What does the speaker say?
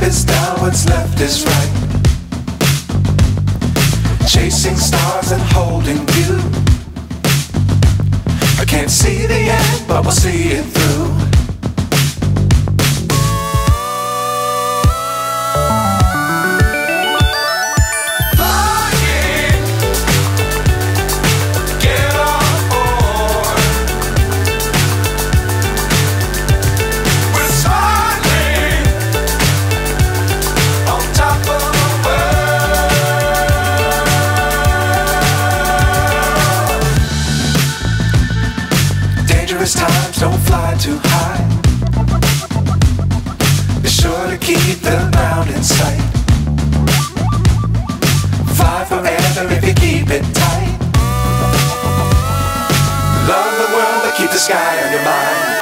is down, what's left is right. Chasing stars and holding you. I can't see the end, but we'll see it through. Dangerous times, don't fly too high. Be sure to keep the ground in sight. Fly forever if you keep it tight. Love the world, but keep the sky on your mind.